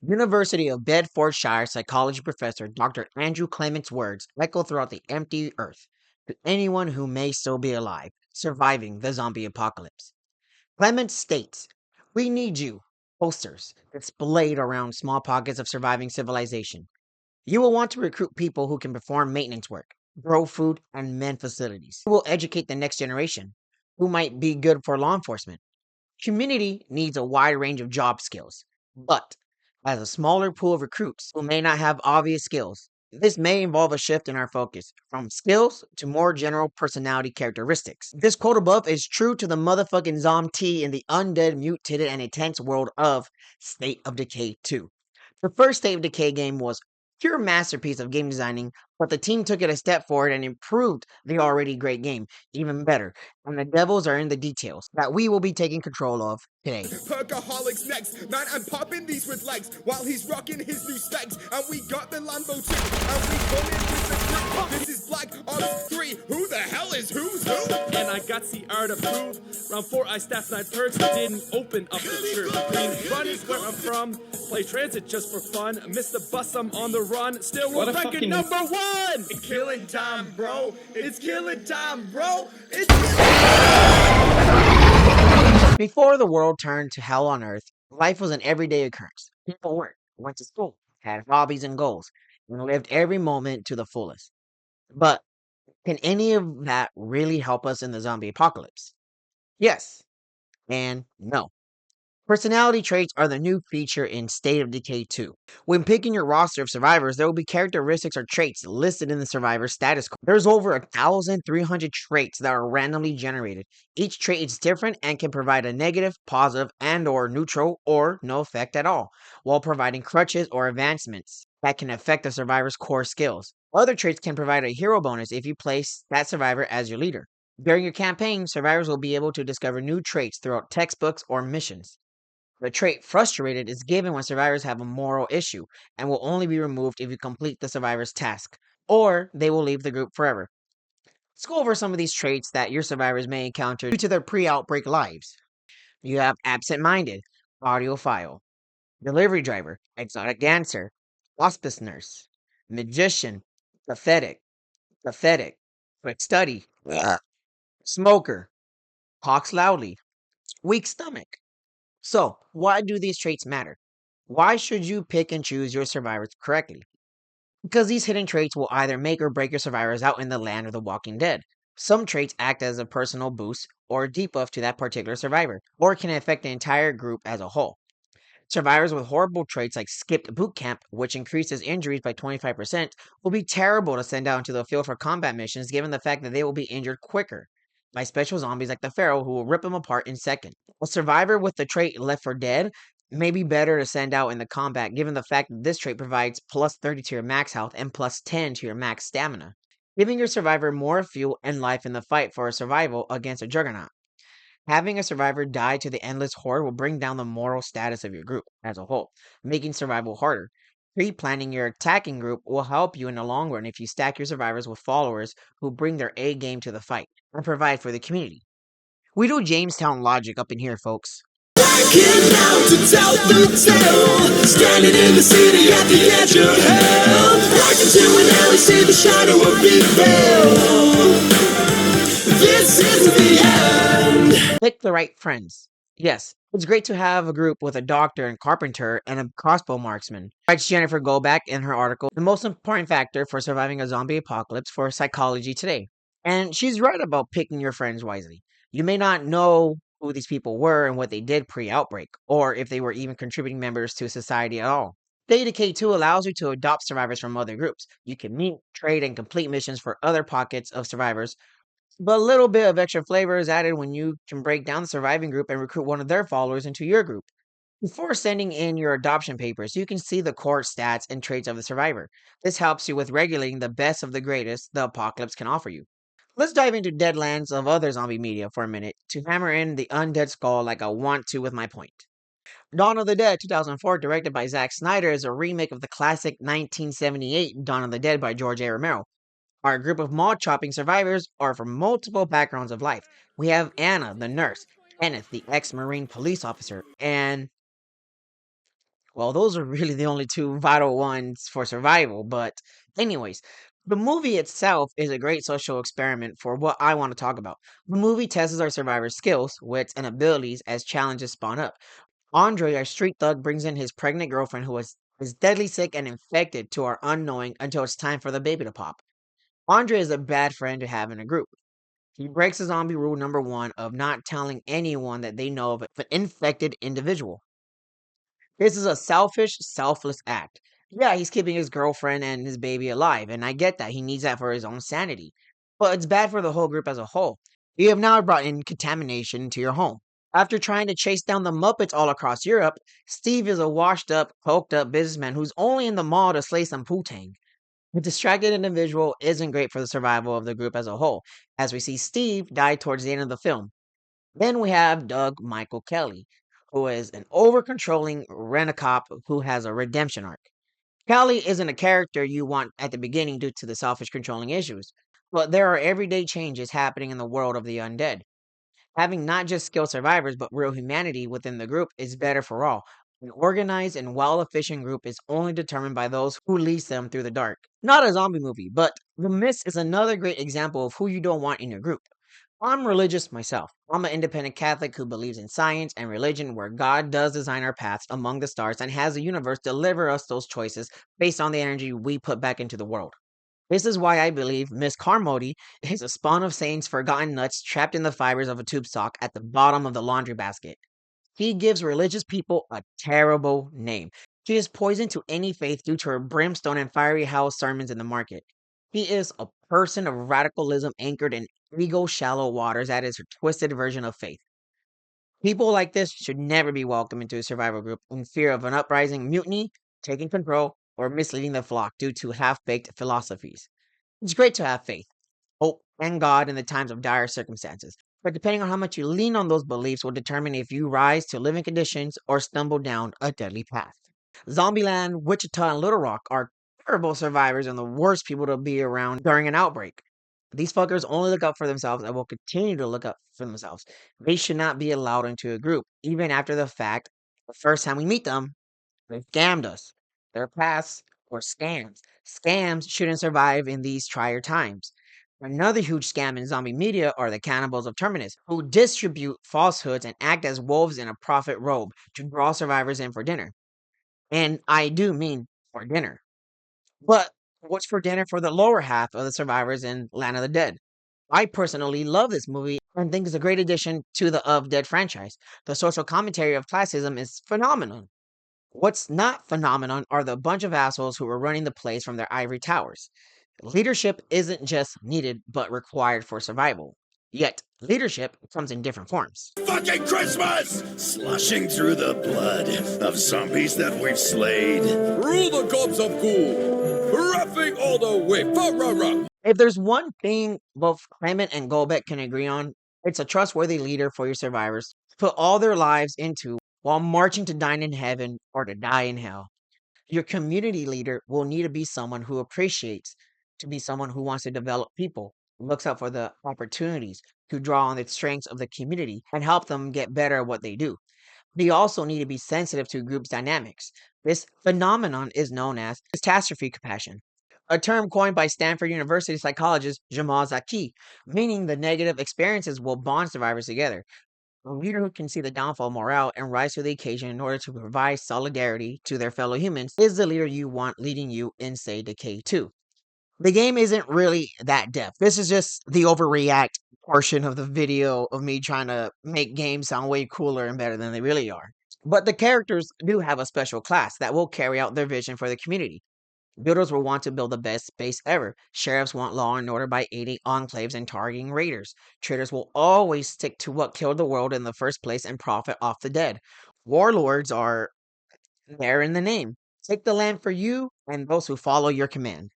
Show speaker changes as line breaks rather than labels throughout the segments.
University of Bedfordshire psychology professor Dr. Andrew Clement's words echo throughout the empty earth to anyone who may still be alive, surviving the zombie apocalypse. Clement states, "We need you," posters displayed around small pockets of surviving civilization. You will want to recruit people who can perform maintenance work, grow food, and mend facilities. You will educate the next generation, who might be good for law enforcement. Community needs a wide range of job skills, but as a smaller pool of recruits who may not have obvious skills, this may involve a shift in our focus from skills to more general personality characteristics. This quote above is true to the motherfucking zombie in the undead, mutated, and intense world of State of Decay 2. The first State of Decay game was pure masterpiece of game designing, but the team took it a step forward and improved the already great game even better. And the devils are in the details that we will be taking control of today.
Perkaholics next, man, I'm popping these with legs while he's rocking his new specs. And we got the Lambo too, and we come in with the crew. This is Black Ops 3. Who the hell is who's who?
And I got the art of proof. Round 4, I staffed 9 perks, didn't open up the church. Green Run is where I'm from. Play transit just for fun. Miss the bus, I'm on the run. Still
What
we're
a
ranking
fucking-
number 1.
It's killing time, bro. It's killing time, bro. It's
Before the world turned to hell on earth, life was an everyday occurrence. People worked, went to school, had hobbies and goals, and lived every moment to the fullest. But can any of that really help us in the zombie apocalypse? Yes and no. Personality traits are the new feature in State of Decay 2. When picking your roster of survivors, there will be characteristics or traits listed in the survivor status card. There's over 1,300 traits that are randomly generated. Each trait is different and can provide a negative, positive, and or neutral or no effect at all, while providing crutches or advancements that can affect the survivor's core skills. Other traits can provide a hero bonus if you place that survivor as your leader. During your campaign, survivors will be able to discover new traits throughout textbooks or missions. The trait frustrated is given when survivors have a moral issue and will only be removed if you complete the survivor's task, or they will leave the group forever. Let's go over some of these traits that your survivors may encounter due to their pre outbreak lives. You have absent minded, audiophile, delivery driver, exotic dancer, hospice nurse, magician, pathetic, quick study, smoker, talks loudly, weak stomach. So, why do these traits matter? Why should you pick and choose your survivors correctly? Because these hidden traits will either make or break your survivors out in the land of the walking dead. Some traits act as a personal boost or debuff to that particular survivor, or can affect the entire group as a whole. Survivors with horrible traits like skipped boot camp, which increases injuries by 25%, will be terrible to send out into the field for combat missions given the fact that they will be injured quicker by special zombies like the Pharaoh who will rip them apart in seconds. A survivor with the trait left for dead may be better to send out in the combat given the fact that this trait provides plus 30 to your max health and plus 10 to your max stamina, giving your survivor more fuel and life in the fight for a survival against a juggernaut. Having a survivor die to the endless horde will bring down the moral status of your group as a whole, making survival harder. Pre-planning your attacking group will help you in the long run if you stack your survivors with followers who bring their A game to the fight and provide for the community. We do Jamestown logic up in here, folks.
Came out to tell the tale, standing in the city at the edge of hell. Right into an alley, see the shadow of Big Bell. This is the end.
Pick the right friends. Yes, it's great to have a group with a doctor and carpenter and a crossbow marksman. Writes Jennifer Goldback in her article, The Most Important Factor for Surviving a Zombie Apocalypse for Psychology Today. And she's right about picking your friends wisely. You may not know who these people were and what they did pre-outbreak, or if they were even contributing members to society at all. Data K2 allows you to adopt survivors from other groups. You can meet, trade, and complete missions for other pockets of survivors, but a little bit of extra flavor is added when you can break down the surviving group and recruit one of their followers into your group. Before sending in your adoption papers, you can see the core stats and traits of the survivor. This helps you with regulating the best of the greatest the apocalypse can offer you. Let's dive into Deadlands of other zombie media for a minute to hammer in the undead skull like I want to with my point. Dawn of the Dead 2004, directed by Zack Snyder, is a remake of the classic 1978 Dawn of the Dead by George A. Romero. Our group of mall chopping survivors are from multiple backgrounds of life. We have Anna, the nurse, Kenneth, the ex-Marine police officer, and Well, those are really the only two vital ones for survival. But, anyways, the movie itself is a great social experiment for what I want to talk about. The movie tests our survivors' skills, wits, and abilities as challenges spawn up. Andre, our street thug, brings in his pregnant girlfriend who is deadly sick and infected to our unknowing until it's time for the baby to pop. Andre is a bad friend to have in a group. He breaks the zombie rule number one of not telling anyone that they know of an infected individual. This is a selfish, selfless act. Yeah, he's keeping his girlfriend and his baby alive, and I get that. He needs that for his own sanity. But it's bad for the whole group as a whole. You have now brought in contamination into your home. After trying to chase down the Muppets all across Europe, Steve is a washed up, coked up businessman who's only in the mall to slay some poo-tang. The distracted individual isn't great for the survival of the group as a whole, as we see Steve die towards the end of the film. Then we have Doug Michael Kelly, who is an over controlling rent a cop who has a redemption arc. Kelly isn't a character you want at the beginning due to the selfish controlling issues, but there are everyday changes happening in the world of the undead. Having not just skilled survivors but real humanity within the group is better for all. An organized and well efficient group is only determined by those who leads them through the dark. Not a zombie movie, but The Mist is another great example of who you don't want in your group. I'm religious myself. I'm an independent Catholic who believes in science and religion where God does design our paths among the stars and has the universe deliver us those choices based on the energy we put back into the world. This is why I believe Miss Carmody is a spawn of Satan's forgotten nuts trapped in the fibers of a tube sock at the bottom of the laundry basket. He gives religious people a terrible name. She is poison to any faith due to her brimstone and fiery hell sermons in the market. He is a person of radicalism anchored in ego shallow waters that is her twisted version of faith. People like this should never be welcomed into a survival group in fear of an uprising mutiny, taking control, or misleading the flock due to half-baked philosophies. It's great to have faith, hope, and God in the times of dire circumstances, but depending on how much you lean on those beliefs will determine if you rise to living conditions or stumble down a deadly path. Zombieland, Wichita, and Little Rock are terrible survivors and the worst people to be around during an outbreak. These fuckers only look out for themselves and will continue to look out for themselves. They should not be allowed into a group, even after the fact. The first time we meet them, they scammed us. Their pasts were scams. Scams shouldn't survive in these trier times. Another huge scam in zombie media are the cannibals of Terminus, who distribute falsehoods and act as wolves in a prophet robe to draw survivors in for dinner. And I do mean for dinner. But what's for dinner for the lower half of the survivors in Land of the Dead? I personally love this movie and think it's a great addition to the Of Dead franchise. The social commentary of classism is phenomenal. What's not phenomenon are the bunch of assholes who are running the place from their ivory towers. Leadership isn't just needed but required for survival. Yet, leadership comes in different forms.
Fucking Christmas! Slushing through the blood of zombies that we've slayed.
Rule the gobs of ghoul. Roughing all the way. Fa-ra-ra.
If there's one thing both Clement and Golbeck can agree on, it's a trustworthy leader for your survivors to put all their lives into while marching to dine in heaven or to die in hell. Your community leader will need to be someone who appreciates, to be someone who wants to develop people, looks out for the opportunities, to draw on the strengths of the community and help them get better at what they do. They also need to be sensitive to groups' dynamics. This phenomenon is known as catastrophe compassion, a term coined by Stanford University psychologist Jamal Zaki, meaning the negative experiences will bond survivors together. A leader who can see the downfall of morale and rise to the occasion in order to provide solidarity to their fellow humans is the leader you want leading you in State of Decay 2. The game isn't really that depth. This is just the overreact portion of the video of me trying to make games sound way cooler and better than they really are. But the characters do have a special class that will carry out their vision for the community. Builders will want to build the best space ever. Sheriffs want law and order by aiding enclaves and targeting raiders. Traders will always stick to what killed the world in the first place and profit off the dead. Warlords are there in the name. Take the land for you and those who follow your command.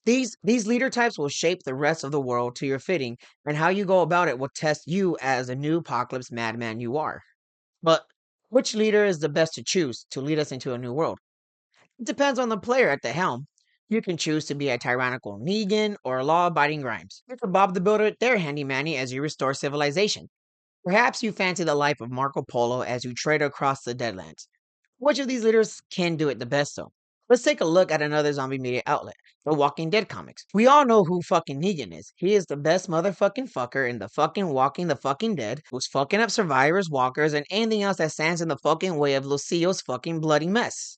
These leader types will shape the rest of the world to your fitting, and how you go about it will test you as a new apocalypse madman you are. But which leader is the best to choose to lead us into a new world? It depends on the player at the helm. You can choose to be a tyrannical Negan or a law-abiding Grimes. You can Bob the Builder their handy-manny as you restore civilization. Perhaps you fancy the life of Marco Polo as you trade across the Deadlands. Which of these leaders can do it the best though? Let's take a look at another zombie media outlet, the Walking Dead comics. We all know who fucking Negan is. He is the best motherfucking fucker in the fucking Walking the fucking Dead, who's fucking up survivors, walkers, and anything else that stands in the fucking way of Lucille's fucking bloody mess.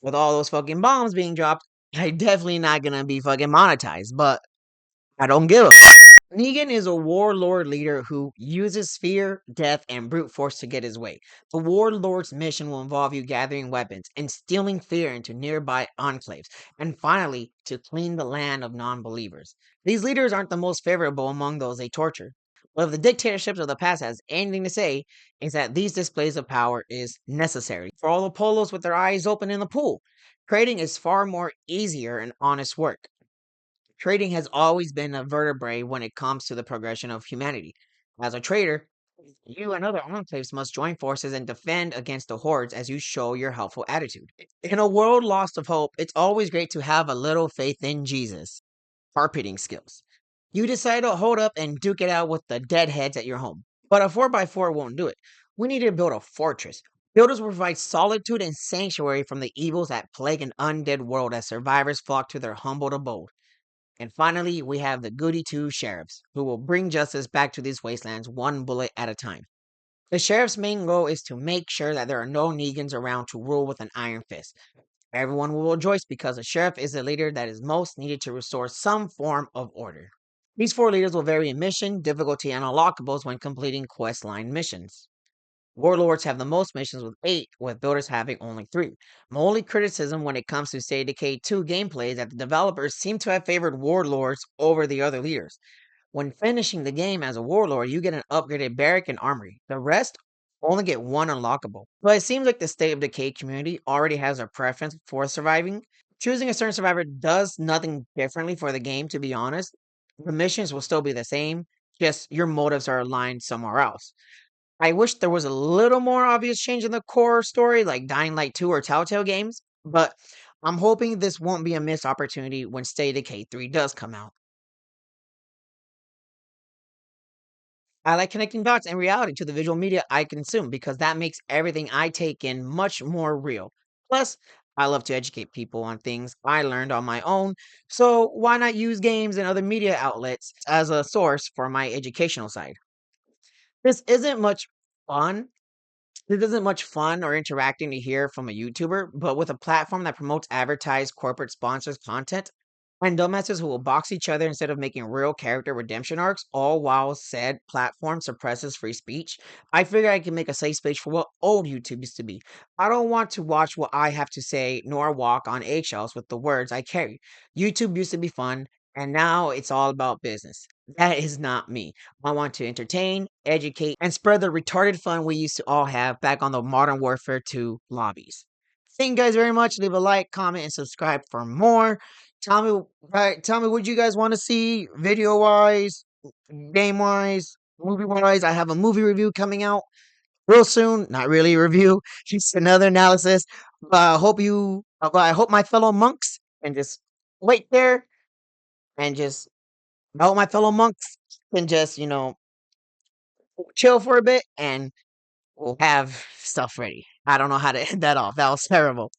With all those fucking bombs being dropped, I definitely not gonna be fucking monetized, but I don't give a Negan is a warlord leader who uses fear, death, and brute force to get his way. The warlord's mission will involve you gathering weapons, instilling fear into nearby enclaves, and finally, to clean the land of non believers. These leaders aren't the most favorable among those they torture. But if the dictatorships of the past has anything to say, is that these displays of power is necessary for all the polos with their eyes open in the pool. Trading is far more easier and honest work. Trading has always been a vertebrae when it comes to the progression of humanity. As a trader, you and other enclaves must join forces and defend against the hordes as you show your helpful attitude. In a world lost of hope, it's always great to have a little faith in Jesus. Carpeting skills. You decide to hold up and duke it out with the deadheads at your home. But a 4x4 won't do it. We need to build a fortress. Builders will provide solitude and sanctuary from the evils that plague an undead world as survivors flock to their humbled abode. And finally, we have the Goody Two Sheriffs, who will bring justice back to these wastelands one bullet at a time. The sheriff's main goal is to make sure that there are no Negans around to rule with an iron fist. Everyone will rejoice because the sheriff is the leader that is most needed to restore some form of order. These four leaders will vary in mission, difficulty, and unlockables when completing quest line missions. Warlords have the most missions with 8, with builders having only 3. My only criticism when it comes to State of Decay 2 gameplay is that the developers seem to have favored warlords over the other leaders. When finishing the game as a warlord, you get an upgraded barrack and armory. The rest only get one unlockable. But it seems like the State of Decay community already has a preference for surviving. Choosing a certain survivor does nothing differently for the game, to be honest. The missions will still be the same, just your motives are aligned somewhere else. I wish there was a little more obvious change in the core story, like Dying Light 2 or Telltale games, but I'm hoping this won't be a missed opportunity when State of Decay 3 does come out. I like connecting dots and reality to the visual media I consume because that makes everything I take in much more real. Plus, I love to educate people on things I learned on my own, so why not use games and other media outlets as a source for my educational side? This isn't much fun This isn't much fun or interacting to hear from a YouTuber, but with a platform that promotes advertised corporate sponsors content and dumbasses who will box each other instead of making real character redemption arcs, all while said platform suppresses free speech, I figure I can make a safe space for what old YouTube used to be. I don't want to watch what I have to say nor walk on eggshells with the words I carry. YouTube used to be fun, and now it's all about business. That is not me. I want to entertain, educate, and spread the retarded fun we used to all have back on the Modern Warfare 2 lobbies. Thank you guys very much. Leave a like, comment, and subscribe for more. Tell me what you guys want to see video wise, game wise, movie wise. I have a movie review coming out real soon. Not really a review, just another analysis. I hope my fellow monks can just wait there and just I hope my fellow monks can just chill for a bit and we'll have stuff ready. I don't know how to end that off. That was terrible.